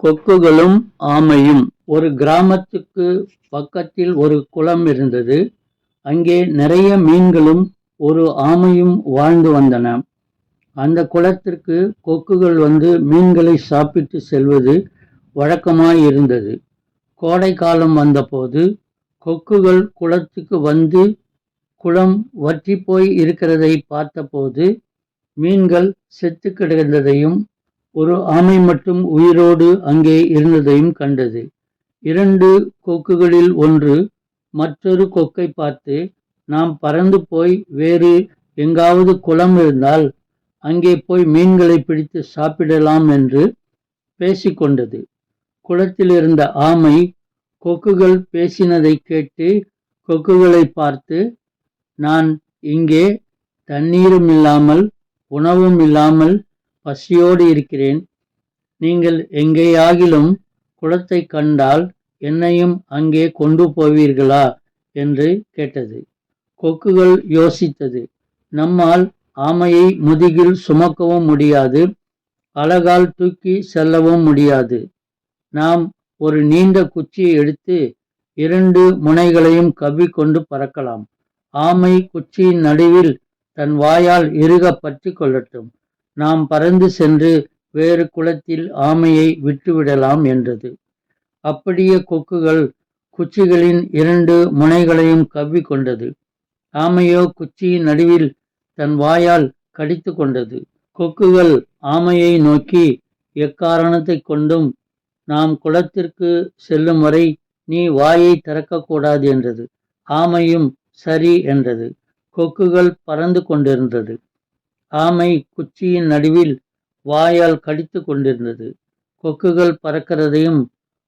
கொக்குகளும் ஆமையும். ஒரு கிராமத்துக்கு பக்கத்தில் ஒரு குளம் இருந்தது. அங்கே நிறைய மீன்களும் ஒரு ஆமையும் வாழ்ந்து வந்தன. அந்த குளத்திற்கு கொக்குகள் வந்து மீன்களை சாப்பிட்டு செல்வது வழக்கமாயிருந்தது. கோடை காலம் வந்தபோது கொக்குகள் குளத்துக்கு வந்து குளம் வற்றி போய் இருக்கிறதை பார்த்தபோது மீன்கள் செத்து கிடந்ததையும் ஒரு ஆமை மட்டும் உயிரோடு அங்கே இருந்ததையும் கண்டது. 2 கொக்குகளில் ஒன்று மற்றொரு கொக்கை பார்த்து, நாம் பறந்து போய் வேறு எங்காவது குளம் இருந்தால் அங்கே போய் மீன்களை பிடித்து சாப்பிடலாம் என்று பேசிக்கொண்டது. குளத்தில் இருந்த ஆமை கொக்குகள் பேசினதை கேட்டு கொக்குகளை பார்த்து, நான் இங்கே தண்ணீரும் இல்லாமல் உணவும் இல்லாமல் பசியோடு இருக்கிறேன். நீங்கள் எங்கேயாகிலும் குளத்தை கண்டால் என்னையும் அங்கே கொண்டு போவீர்களா என்று கேட்டது. கொக்குகள் யோசித்தது. நம்மால் ஆமையை முதுகில் சுமக்கவும் முடியாது, அலகால் தூக்கி செல்லவும் முடியாது. நாம் ஒரு நீண்ட குச்சியை எடுத்து 2 முனைகளையும் கவ்விக்கொண்டு பறக்கலாம். ஆமை குச்சியின் நடுவில் தன் வாயால் இறுக பற்றி கொள்ளட்டும். நாம் பறந்து சென்று வேறு குளத்தில் ஆமையை விட்டுவிடலாம் என்றது. அப்படியே கொக்குகள் குச்சிகளின் 2 முனைகளையும் கவ்வி கொண்டது. ஆமையோ குச்சியின் நடுவில் தன் வாயால் கடித்து கொண்டது. கொக்குகள் ஆமையை நோக்கி, எக்காரணத்தை கொண்டும் நாம் குளத்திற்கு செல்லும் வரை நீ வாயை திறக்கக்கூடாது என்றது. ஆமையும் சரி என்றது. கொக்குகள் பறந்து கொண்டிருந்தது. ஆமை குச்சியின் நடுவில் வாயால் கடித்து கொண்டிருந்தது. கொக்குகள் பறக்கிறதையும்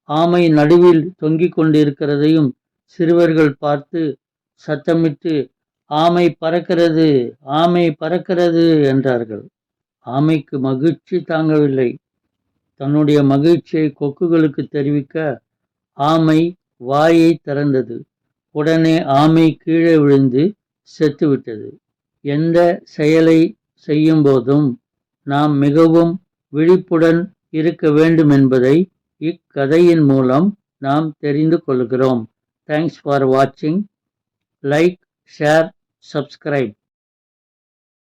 ஆமை நடுவில் தொங்கிக் கொண்டிருக்கிறதையும் சிறுவர்கள் பார்த்து சத்தமிட்டு, ஆமை பறக்கிறது, ஆமை பறக்கிறது என்றார்கள். ஆமைக்கு மகிழ்ச்சி தாங்கவில்லை. தன்னுடைய மகிழ்ச்சியை கொக்குகளுக்கு தெரிவிக்க ஆமை வாயை திறந்தது. உடனே ஆமை கீழே விழுந்து செத்துவிட்டது. எந்த செயலை செய்யும் போதும் நாம் மிகவும் விழிப்புடன் இருக்க வேண்டும் என்பதை இக்கதையின் மூலம் நாம் தெரிந்து கொள்கிறோம். தேங்க்ஸ் ஃபார் வாட்சிங். Like, share, subscribe.